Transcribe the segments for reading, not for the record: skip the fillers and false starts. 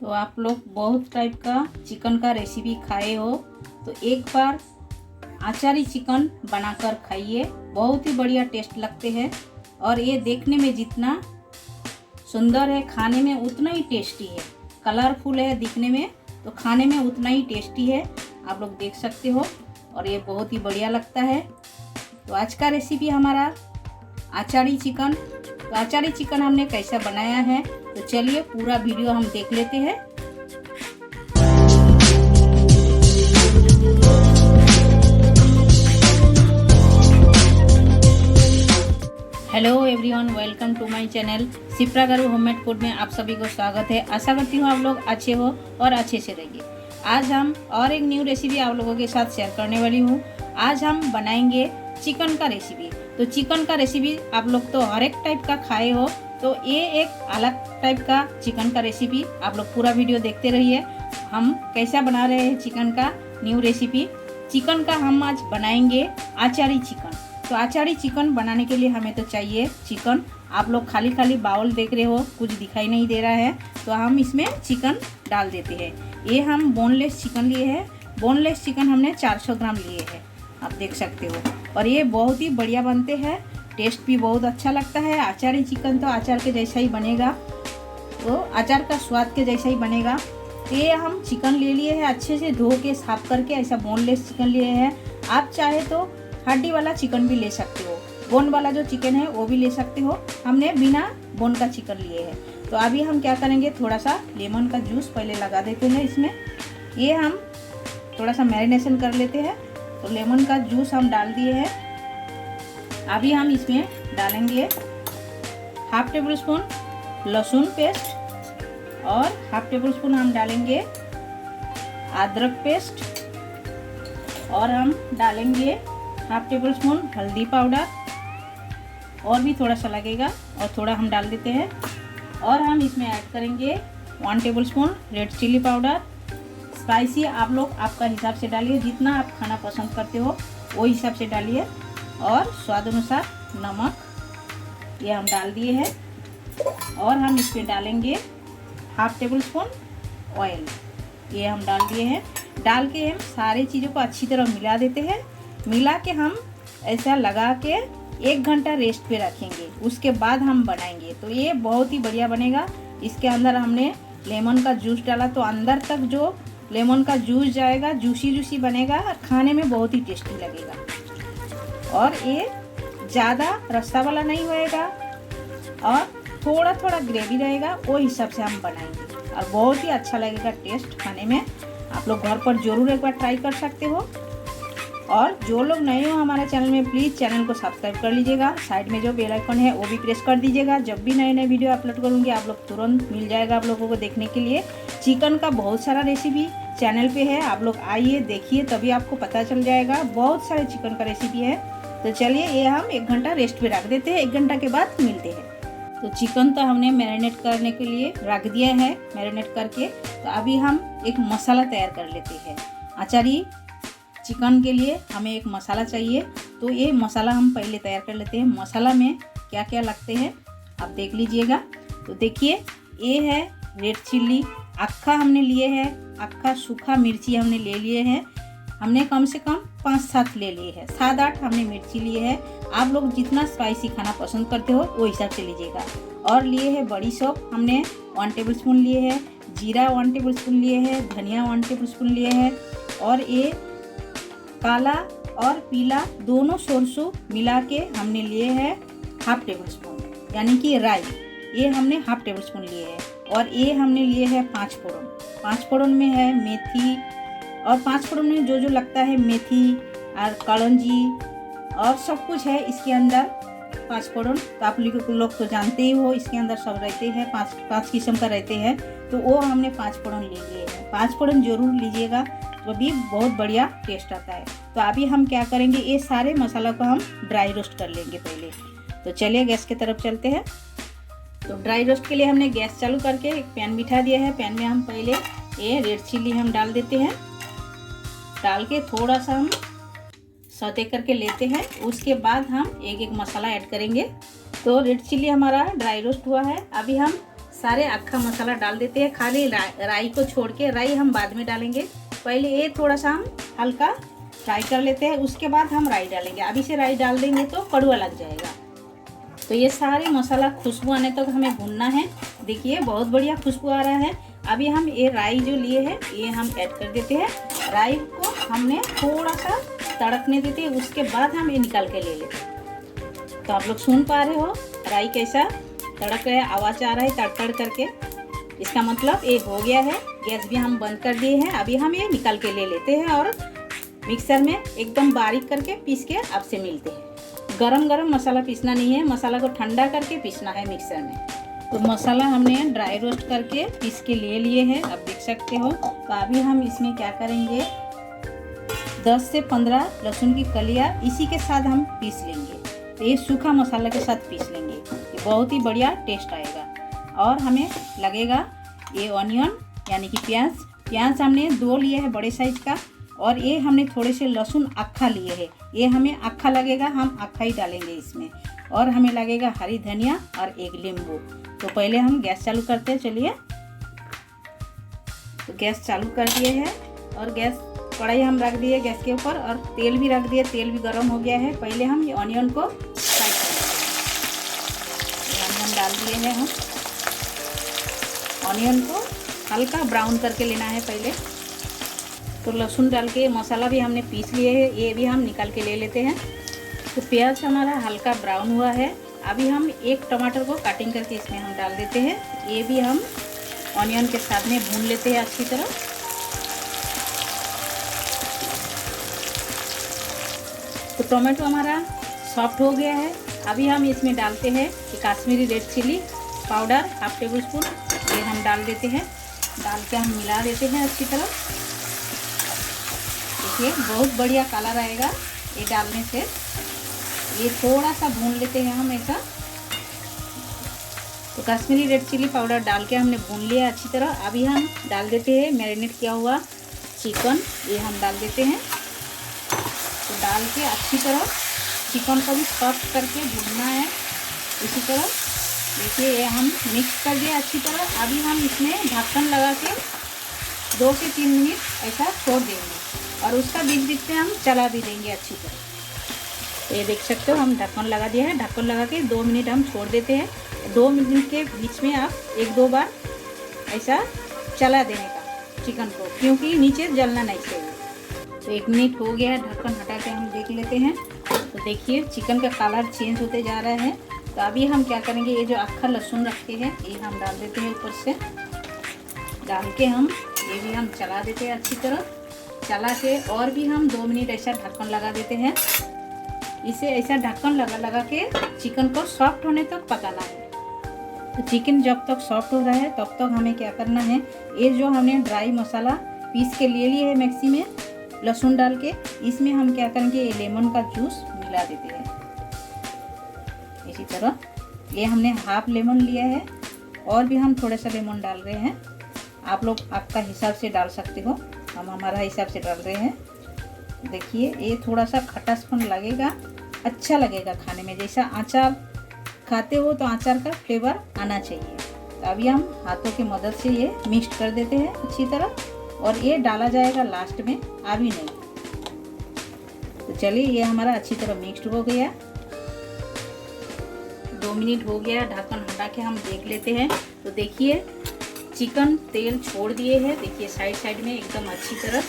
तो आप लोग बहुत टाइप का चिकन का रेसिपी खाए हो, तो एक बार आचारी चिकन बनाकर खाइए। बहुत ही बढ़िया टेस्ट लगते हैं और ये देखने में जितना सुंदर है खाने में उतना ही टेस्टी है। कलरफुल है दिखने में तो खाने में उतना ही टेस्टी है, आप लोग देख सकते हो। और ये बहुत ही बढ़िया लगता है। तो आज का रेसिपी हमारा आचारी चिकन। तो आचारी चिकन हमने कैसा बनाया है, तो चलिए पूरा वीडियो हम देख लेते हैं। Hello everyone, welcome to my channel Shipra garu homemade food में आप सभी को स्वागत है। आशा करती हूँ आप लोग अच्छे हो और अच्छे से रहिए। आज हम और एक न्यू रेसिपी आप लोगों के साथ शेयर करने वाली हूँ। आज हम बनाएंगे चिकन का रेसिपी। तो चिकन का रेसिपी आप लोग तो हर एक टाइप का खाए हो, तो ये एक अलग टाइप का चिकन का रेसिपी। आप लोग पूरा वीडियो देखते रहिए। हम कैसा बना रहे हैं चिकन का न्यू रेसिपी। चिकन का हम आज बनाएंगे आचारी चिकन। तो आचारी चिकन बनाने के लिए हमें तो चाहिए चिकन। आप लोग खाली खाली बाउल देख रहे हो, कुछ दिखाई नहीं दे रहा है, तो हम इसमें चिकन डाल देते हैं। ये हम बोनलेस चिकन लिए हैं। बोनलेस चिकन हमने 400 ग्राम लिए हैं, आप देख सकते हो। और ये बहुत ही बढ़िया बनते हैं, टेस्ट भी बहुत अच्छा लगता है। आचारी चिकन तो अचार के जैसा ही बनेगा, तो अचार का स्वाद के जैसा ही बनेगा। तो ये हम चिकन ले लिए हैं, अच्छे से धो के साफ करके ऐसा बोनलेस चिकन लिए हैं। आप चाहे तो हड्डी वाला चिकन भी ले सकते हो, बोन वाला जो चिकन है वो भी ले सकते हो। हमने बिना बोन का चिकन लिए है। तो अभी हम क्या करेंगे, थोड़ा सा लेमन का जूस पहले लगा देते हैं इसमें। ये हम थोड़ा सा मैरिनेशन कर लेते हैं। तो लेमन का जूस हम डाल दिए हैं। अभी हम इसमें डालेंगे हाफ टेबल स्पून लहसुन पेस्ट और हाफ टेबल स्पून हम डालेंगे अदरक पेस्ट, और हम डालेंगे हाफ टेबल स्पून हल्दी पाउडर, और भी थोड़ा सा लगेगा और थोड़ा हम डाल देते हैं। और हम इसमें ऐड करेंगे 1 tablespoon red chilli powder. Spicy आप लोग आपका हिसाब से डालिए, जितना आप खाना पसंद करते हो वो हिसाब से डालिए। और स्वाद अनुसार नमक ये हम डाल दिए हैं। और हम इसमें डालेंगे हाफ टेबल स्पून ऑयल, ये हम डाल दिए हैं। डाल के हम सारे चीज़ों को अच्छी तरह मिला देते हैं। मिला के हम ऐसा लगा के 1 घंटा रेस्ट पे रखेंगे, उसके बाद हम बनाएंगे। तो ये बहुत ही बढ़िया बनेगा। इसके अंदर हमने लेमन का जूस डाला, तो अंदर तक जो लेमन का जूस जाएगा, जूसी जूसी बनेगा और खाने में बहुत ही टेस्टी लगेगा। और ये ज़्यादा रस्सा वाला नहीं होएगा और थोड़ा थोड़ा ग्रेवी रहेगा, वो हिसाब से हम बनाएंगे और बहुत ही अच्छा लगेगा टेस्ट खाने में। आप लोग घर पर ज़रूर एक बार ट्राई कर सकते हो। और जो लोग नए हो हमारे चैनल में, प्लीज़ चैनल को सब्सक्राइब कर लीजिएगा। साइड में जो बेल आइकन है वो भी प्रेस कर दीजिएगा। जब भी नए नए वीडियो अपलोड करूँगी आप लोग तुरंत मिल जाएगा आप लोगों को देखने के लिए। चिकन का बहुत सारा रेसिपी चैनल पे है, आप लोग आइए देखिए, तभी आपको पता चल जाएगा। बहुत सारे चिकन का रेसिपी है। तो चलिए ये हम 1 घंटा रेस्ट पे रख देते हैं, 1 घंटा के बाद मिलते हैं। तो चिकन तो हमने मैरिनेट करने के लिए रख दिया है, मैरिनेट करके। तो अभी हम एक मसाला तैयार कर लेते हैं। आचारी चिकन के लिए हमें एक मसाला चाहिए, तो ये मसाला हम पहले तैयार कर लेते हैं। मसाला में क्या क्या लगते हैं आप देख लीजिएगा। तो देखिए, ये है रेड चिल्ली अक्खा हमने लिए हैं, अक्खा सूखा मिर्ची हमने ले लिए हैं। हमने कम से कम 5-7 ले लिए हैं, 7-8 हमने मिर्ची लिए हैं। आप लोग जितना स्पाइसी खाना पसंद करते हो वो हिसाब से लीजिएगा। और लिए है बड़ी सौंफ हमने 1 टेबल स्पून लिए हैं, जीरा 1 टेबल स्पून लिए हैं, धनिया 1 टेबल स्पून लिए हैं। और ये काला और पीला दोनों सरसों मिला के हमने लिए हैं हाफ टेबल स्पून, यानी कि राई, ये हमने हाफ टेबल स्पून लिए हैं। और ये हमने लिए हैं 5 फोड़न। 5 फोड़न में है मेथी, और 5 फोड़न में जो जो लगता है मेथी और कलौंजी और सब कुछ है इसके अंदर। 5 फोड़न तो आप लोग तो जानते ही हो, इसके अंदर सब रहते हैं, 5 किस्म का रहते हैं। तो वो हमने 5 फोड़न ले लिए हैं। 5 फोड़न जरूर लीजिएगा, तो भी बहुत बढ़िया टेस्ट आता है। तो अभी हम क्या करेंगे, ये सारे मसाला को हम ड्राई रोस्ट कर लेंगे पहले। तो चलिए गैस की तरफ चलते हैं। तो ड्राई रोस्ट के लिए हमने गैस चालू करके एक पैन बिठा दिया है। पैन में हम पहले ये रेड चिल्ली हम डाल देते हैं। डाल के थोड़ा सा हम सौते करके लेते हैं। उसके बाद हम एक एक मसाला ऐड करेंगे। तो रेड चिल्ली हमारा ड्राई रोस्ट हुआ है। अभी हम सारे अक्खा मसाला डाल देते हैं, खाली राई को छोड़ के। राई हम बाद में डालेंगे, पहले ये थोड़ा सा हम हल्का फ्राई कर लेते हैं, उसके बाद हम राई डालेंगे। अभी से राई डाल देंगे तो कड़वा लग जाएगा। तो ये सारे मसाला खुशबू आने तक हमें भूनना है। देखिए बहुत बढ़िया खुशबू आ रहा है। अभी हम ये राई जो लिए हैं ये हम ऐड कर देते हैं। राई को हमने थोड़ा सा तड़कने देते हैं, उसके बाद हम ये निकाल के ले लेते हैं। तो आप लोग सुन पा रहे हो राई कैसा तड़क रहा है, आवाज़ आ रहा है तड़ तड़ करके। इसका मतलब ये हो गया है। गैस भी हम बंद कर दिए हैं। अभी हम ये निकाल के ले लेते हैं और मिक्सर में एकदम बारीक करके पीस के आपसे मिलते हैं। गरम गरम मसाला पीसना नहीं है, मसाला को ठंडा करके पीसना है मिक्सर में। तो मसाला हमने ड्राई रोस्ट करके पीस के ले लिए हैं, आप देख सकते हो। तो अभी हम इसमें क्या करेंगे, 10 से 15 लहसुन की कलियाँ इसी के साथ हम पीस लेंगे। तो ये सूखा मसाला के साथ पीस लेंगे, ये बहुत ही बढ़िया टेस्ट आएगा। और हमें लगेगा ये ऑनियन यानी कि प्याज हमने 2 लिए हैं बड़े साइज का, और ये हमने थोड़े से लहसुन अक्खा लिए हैं। ये हमें अक्खा लगेगा, हम अक्खा ही डालेंगे इसमें। और हमें लगेगा हरी धनिया और 1 नींबू। तो पहले हम गैस चालू करते हैं, चलिए। तो गैस चालू कर दिए हैं और कढ़ाई हम रख दिए गैस के ऊपर, और तेल भी रख दिए। तेल भी गर्म हो गया है। पहले हम ये ऑनियन को फ्राई कर लेते हैं। ऑनियन डाल दिए हैं हम। ऑनियन को हल्का ब्राउन करके लेना है पहले। तो लहसुन डाल के मसाला भी हमने पीस लिए है, ये भी हम निकाल के ले लेते हैं। तो प्याज हमारा हल्का ब्राउन हुआ है। अभी हम 1 टमाटर को कटिंग करके इसमें हम डाल देते हैं। ये भी हम ऑनियन के साथ में भून लेते हैं अच्छी तरह। तो टमाटो हमारा सॉफ्ट हो गया है। अभी हम इसमें डालते हैं कि Kashmiri red chilli powder 1/2 tablespoon, ये हम डाल देते हैं। डाल के हम मिला देते हैं अच्छी तरह। देखिए बहुत बढ़िया कलर आएगा ये डालने से। ये थोड़ा सा भून लेते हैं हम ऐसा। तो कश्मीरी रेड चिली पाउडर डाल के हमने भून लिया अच्छी तरह। अभी हम डाल देते हैं मैरिनेट किया हुआ चिकन, ये हम डाल देते हैं। तो डाल के अच्छी तरह चिकन को भी सॉफ्ट करके भूनना है इसी तरह। देखिए ये हम मिक्स कर दिए अच्छी तरह। अभी हम इसमें ढक्कन लगा के 2 से 3 मिनट ऐसा छोड़ देंगे, और उसका बीच में हम चला भी देंगे अच्छी तरह। तो ये देख सकते हो हम ढक्कन लगा दिया है। ढक्कन लगा के 2 मिनट हम छोड़ देते हैं। 2 मिनट के बीच में आप 1-2 बार ऐसा चला देने का चिकन को, क्योंकि नीचे जलना नहीं चाहिए। तो 1 मिनट हो गया है, ढक्कन हटा के हम देख लेते हैं। तो देखिए चिकन का कलर चेंज होते जा रहा है। तो अभी हम क्या करेंगे, ये जो अक्खा लहसुन रखे हैं ये हम डाल देते हैं ऊपर से। डाल के हम ये भी हम चला देते हैं अच्छी तरह। चला के और भी हम 2 मिनट ऐसा ढक्कन लगा देते हैं। इसे ऐसा ढक्कन लगा के चिकन को सॉफ्ट होने तक पकाना है। तो चिकन जब तक सॉफ्ट हो रहा है तब तक हमें क्या करना है, ये जो हमने ड्राई मसाला पीस के ले लिए है मिक्सी में लहसुन डाल के, इसमें हम क्या करेंगे, ये लेमन का जूस मिला देते हैं इसी तरह। ये हमने 1/2 लेमन लिया है, और भी हम थोड़ा सा लेमन डाल रहे हैं। आप लोग आपका हिसाब से डाल सकते हो, हम हमारा हिसाब से डाल रहे हैं। देखिए ये थोड़ा सा खट्टापन लगेगा, अच्छा लगेगा खाने में। जैसा अचार खाते हो तो अचार का फ्लेवर आना चाहिए। तो अभी हम हाथों की मदद से ये मिक्स कर देते हैं अच्छी तरह, और ये डाला जाएगा लास्ट में, अभी नहीं। तो चलिए ये हमारा अच्छी तरह मिक्स्ड हो गया। 2 मिनट हो गया, ढक्कन हटा के हम देख लेते हैं। तो देखिए चिकन तेल छोड़ दिए हैं, देखिए साइड में एकदम अच्छी तरह।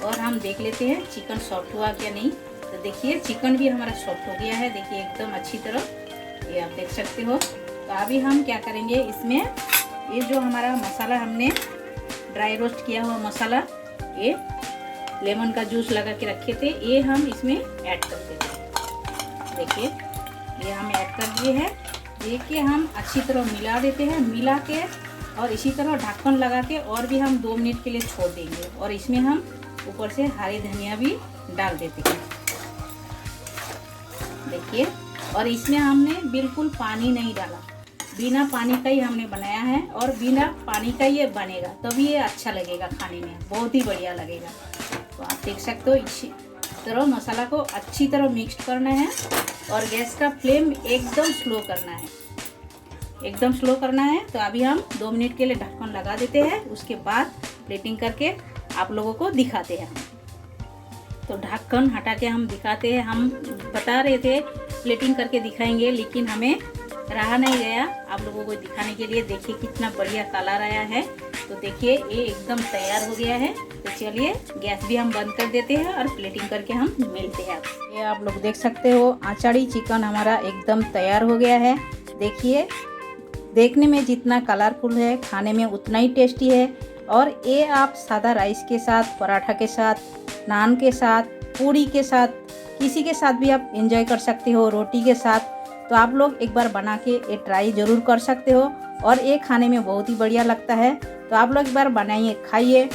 और हम देख लेते हैं चिकन सॉफ्ट हुआ क्या नहीं। तो देखिए चिकन भी हमारा सॉफ्ट हो गया है, देखिए एकदम अच्छी तरह, ये आप देख सकते हो। तो अभी हम क्या करेंगे, इसमें ये जो हमारा मसाला हमने ड्राई रोस्ट किया हुआ मसाला, ये लेमन का जूस लगा के रखे थे, ये हम इसमें ऐड कर देते हैं। देखिए ये हम ऐड कर दिए हैं। देखिए हम अच्छी तरह मिला देते हैं, मिला के और इसी तरह ढक्कन लगा के और भी हम 2 मिनट के लिए छोड़ देंगे। और इसमें हम ऊपर से हरी धनिया भी डाल देते हैं। देखिए, और इसमें हमने बिल्कुल पानी नहीं डाला, बिना पानी का ही हमने बनाया है, और बिना पानी का ये बनेगा तभी ये अच्छा लगेगा खाने में, बहुत ही बढ़िया लगेगा। तो आप देख सकते हो इसी तरह मसाला को अच्छी तरह मिक्स करना है, और गैस का फ्लेम एकदम स्लो करना है। एकदम स्लो करना है। तो अभी हम 2 मिनट के लिए ढक्कन लगा देते हैं, उसके बाद प्लेटिंग करके आप लोगों को दिखाते हैं हम। तो ढक्कन हटा के हम दिखाते हैं। हम बता रहे थे प्लेटिंग करके दिखाएंगे, लेकिन हमें रहा नहीं गया आप लोगों को दिखाने के लिए। देखिए कितना बढ़िया कलर आया है। तो देखिए ये एकदम तैयार हो गया है। तो चलिए गैस भी हम बंद कर देते हैं और प्लेटिंग करके हम मिलते हैं। ये आप लोग देख सकते हो आचाड़ी चिकन हमारा एकदम तैयार हो गया है। देखिए देखने में जितना कलरफुल है, खाने में उतना ही टेस्टी है। और ये आप सादा राइस के साथ, पराठा के साथ, नान के साथ, पूड़ी के साथ, किसी के साथ भी आप एंजॉय कर सकते हो, रोटी के साथ। तो आप लोग एक बार बना के ये ट्राई ज़रूर कर सकते हो और ये खाने में बहुत ही बढ़िया लगता है। तो आप लोग एक बार बनाइए, खाइए।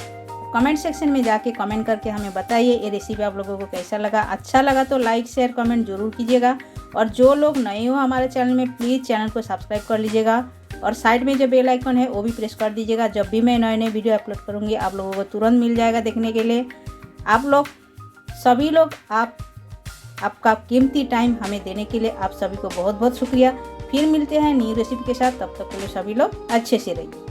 कमेंट सेक्शन में जाके कमेंट करके हमें बताइए ये रेसिपी आप लोगों को कैसा लगा। अच्छा लगा तो लाइक शेयर कमेंट जरूर कीजिएगा। और जो लोग नए हो हमारे चैनल में, प्लीज़ चैनल को सब्सक्राइब कर लीजिएगा और साइड में जो बेल आइकन है वो भी प्रेस कर दीजिएगा। जब भी मैं नए नए वीडियो अपलोड करूँगी आप लोगों को तुरंत मिल जाएगा देखने के लिए। आप लोग सभी लोग आपका कीमती टाइम हमें देने के लिए आप सभी को बहुत बहुत शुक्रिया। फिर मिलते हैं न्यू रेसिपी के साथ, तब तक के लिए सभी लोग अच्छे से रहिए।